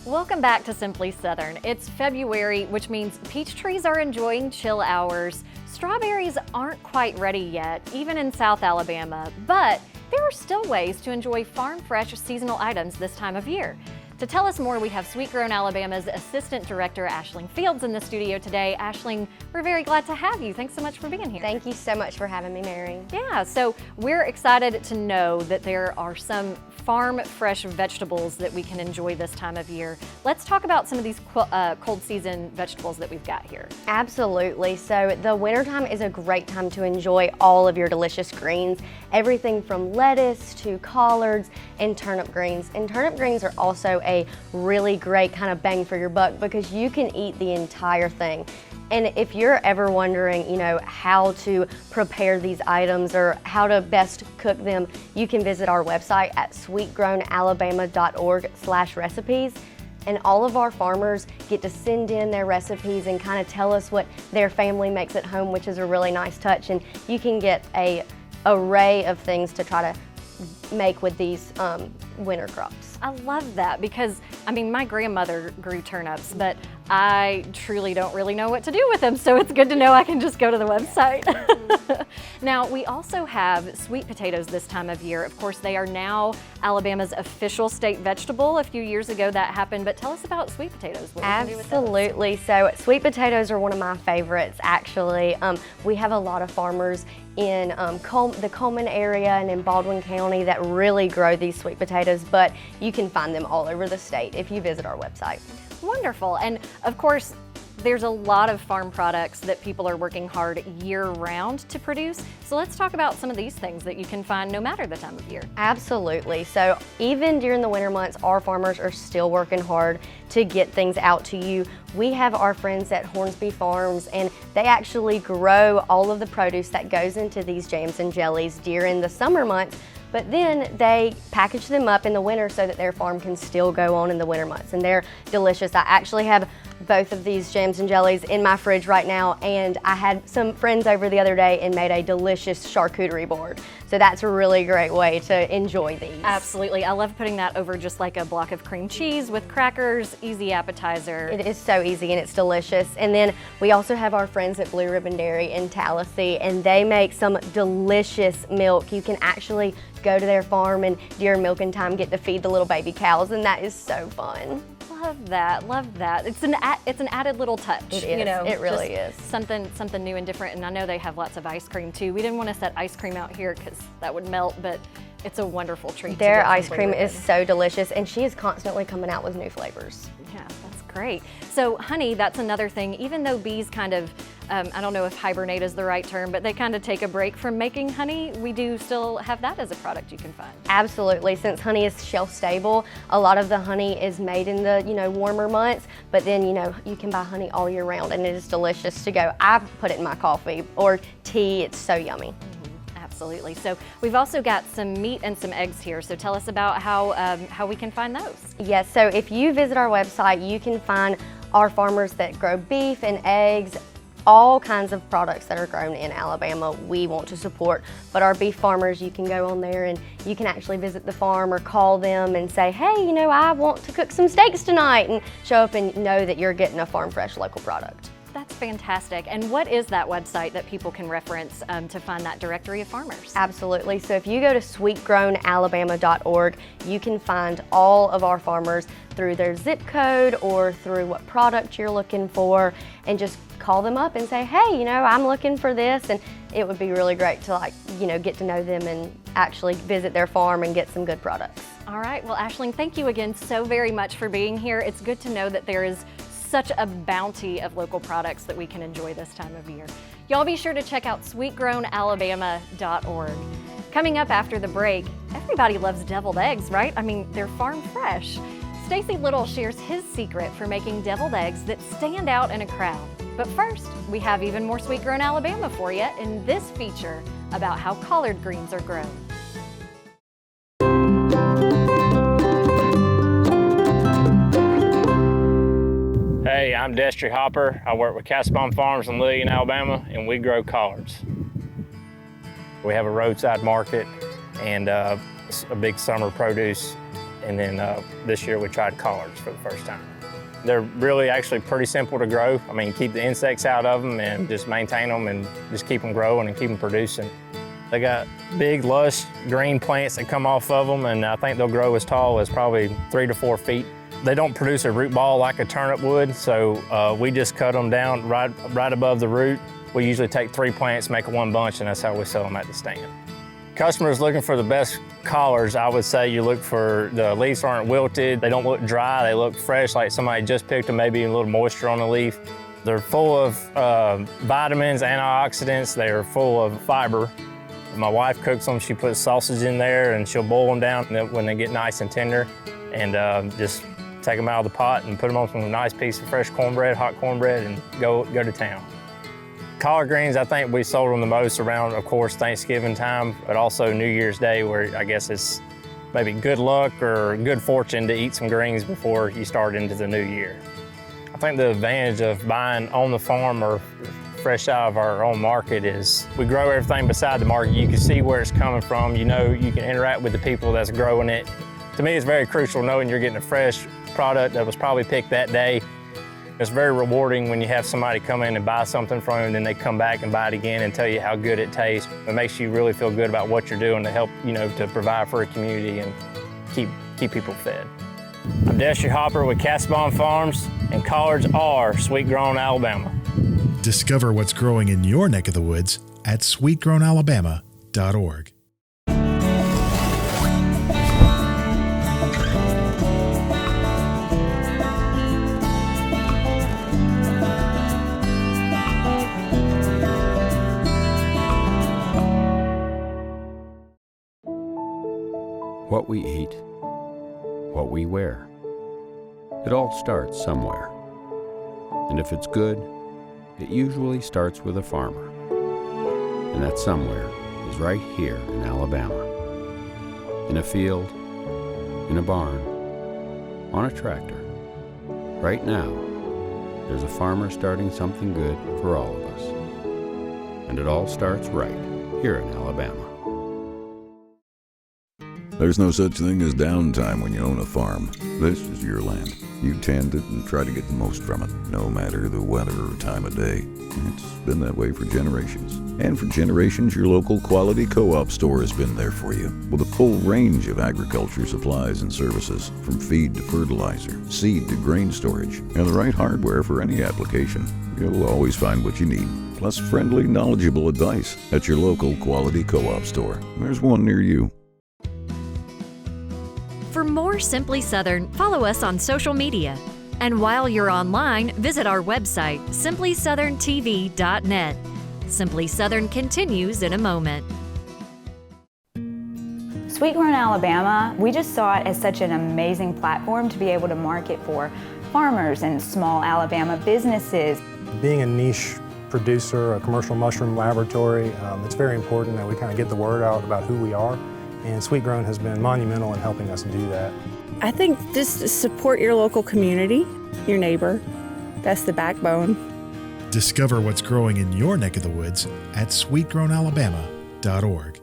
Welcome back to Simply Southern. It's February, which means peach trees are enjoying chill hours. Strawberries aren't quite ready yet, even in South Alabama, but there are still ways to enjoy farm fresh seasonal items this time of year. To tell us more, we have Sweet Grown Alabama's Assistant Director, Ashling Fields, in the studio today. Ashling, we're very glad to have you. Thanks so much for being here. Thank you so much for having me, Mary. Yeah, so we're excited to know that there are some farm fresh vegetables that we can enjoy this time of year. Let's talk about some of these cold season vegetables that we've got here. Absolutely. So the wintertime is a great time to enjoy all of your delicious greens. Everything from lettuce to collards and turnip greens. And turnip greens are also a really great kind of bang for your buck because you can eat the entire thing. And if you're ever wondering, how to prepare these items or how to best cook them, you can visit our website at sweetgrownalabama.org/recipes. And all of our farmers get to send in their recipes and kind of tell us what their family makes at home, which is a really nice touch. And you can get an array of things to try to make with these winter crops. I love that because, my grandmother grew turnips, but I truly don't really know what to do with them, so it's good to know I can just go to the website. Now, we also have sweet potatoes this time of year. Of course, they are now Alabama's official state vegetable. A few years ago that happened, but tell us about sweet potatoes. What can you do with those? Absolutely. So sweet potatoes are one of my favorites, actually. We have a lot of farmers in the Coleman area and in Baldwin County that really grow these sweet potatoes, but you can find them all over the state if you visit our website. Wonderful. And of course, there's a lot of farm products that people are working hard year-round to produce. So let's talk about some of these things that you can find no matter the time of year. Absolutely. So even during the winter months, our farmers are still working hard to get things out to you. We have our friends at Hornsby Farms, and they actually grow all of the produce that goes into these jams and jellies during the summer months. But then they package them up in the winter so that their farm can still go on in the winter months, and they're delicious. I actually have both of these jams and jellies in my fridge right now, and I had some friends over the other day and made a delicious charcuterie board. So that's a really great way to enjoy these. Absolutely. I love putting that over just like a block of cream cheese with crackers, easy appetizer. It is so easy and it's delicious. And then we also have our friends at Blue Ribbon Dairy in Tallahassee, and they make some delicious milk. You can actually go to their farm and during milking time get to feed the little baby cows, and that is so fun. Love that, love that. It's an added little touch. It is, it really is. Something new and different, and I know they have lots of ice cream too. We didn't want to set ice cream out here because that would melt, but it's a wonderful treat. Their ice cream is so delicious, and she is constantly coming out with new flavors. Yeah, that's great. So honey, that's another thing. Even though bees kind of, I don't know if hibernate is the right term, but they kind of take a break from making honey, we do still have that as a product you can find. Absolutely. Since honey is shelf stable, a lot of the honey is made in the warmer months, but then you can buy honey all year round, and it is delicious to go. I put it in my coffee or tea. It's so yummy. Absolutely. So we've also got some meat and some eggs here. So tell us about how we can find those. Yes, so if you visit our website, you can find our farmers that grow beef and eggs, all kinds of products that are grown in Alabama we want to support. But our beef farmers, you can go on there and you can actually visit the farm or call them and say, hey, I want to cook some steaks tonight, and show up and know that you're getting a farm fresh local product. That's fantastic. And what is that website that people can reference to find that directory of farmers? Absolutely. So if you go to sweetgrownalabama.org, you can find all of our farmers through their zip code or through what product you're looking for, and just call them up and say, hey, I'm looking for this. And it would be really great to get to know them and actually visit their farm and get some good products. All right. Well, Ashling, thank you again so very much for being here. It's good to know that there is such a bounty of local products that we can enjoy this time of year. Y'all be sure to check out sweetgrownalabama.org. Coming up after the break, everybody loves deviled eggs, right? They're farm fresh. Stacy Little shares his secret for making deviled eggs that stand out in a crowd. But first, we have even more Sweet Grown Alabama for you in this feature about how collard greens are grown. Hey, I'm Destry Hopper. I work with Caspon Farms in Lillian, Alabama, and we grow collards. We have a roadside market and a big summer produce and then this year we tried collards for the first time. They're really actually pretty simple to grow. I mean, keep the insects out of them and just maintain them and just keep them growing and keep them producing. They got big, lush green plants that come off of them, and I think they'll grow as tall as probably 3 to 4 feet. They don't produce a root ball like a turnip would, so we just cut them down right above the root. We usually take 3 plants, make one bunch, and that's how we sell them at the stand. Customers looking for the best collards, I would say you look for the leaves aren't wilted, they don't look dry, they look fresh like somebody just picked them, maybe a little moisture on the leaf. They're full of vitamins, antioxidants, they're full of fiber. My wife cooks them, she puts sausage in there and she'll boil them down when they get nice and tender, and just take them out of the pot and put them on some nice piece of fresh cornbread, hot cornbread, and go to town. Collard greens, I think we sold them the most around, of course, Thanksgiving time, but also New Year's Day, where I guess it's maybe good luck or good fortune to eat some greens before you start into the new year. I think the advantage of buying on the farm or fresh out of our own market is we grow everything beside the market. You can see where it's coming from. You know, you can interact with the people that's growing it. To me, it's very crucial knowing you're getting a fresh product that was probably picked that day. It's very rewarding when you have somebody come in and buy something from you, and then they come back and buy it again and tell you how good it tastes. It makes you really feel good about what you're doing to help, to provide for a community and keep people fed. I'm Destry Hopper with Caspon Farms, and collards are sweet-grown Alabama. Discover what's growing in your neck of the woods at sweetgrownalabama.org. What we eat, what we wear. It all starts somewhere. And if it's good, it usually starts with a farmer. And that somewhere is right here in Alabama. In a field, in a barn, on a tractor. Right now, there's a farmer starting something good for all of us. And it all starts right here in Alabama. There's no such thing as downtime when you own a farm. This is your land. You tend it and try to get the most from it, no matter the weather or time of day. It's been that way for generations. And for generations, your local quality co-op store has been there for you, with a full range of agriculture supplies and services, from feed to fertilizer, seed to grain storage, and the right hardware for any application. You'll always find what you need, plus friendly, knowledgeable advice at your local quality co-op store. There's one near you. For more Simply Southern, follow us on social media. And while you're online, visit our website, simplysouthern.tv.net. Simply Southern continues in a moment. Sweet Grown Alabama, we just saw it as such an amazing platform to be able to market for farmers and small Alabama businesses. Being a niche producer, a commercial mushroom laboratory, it's very important that we kind of get the word out about who we are. And Sweet Grown has been monumental in helping us do that. I think just support your local community, your neighbor. That's the backbone. Discover what's growing in your neck of the woods at sweetgrownalabama.org.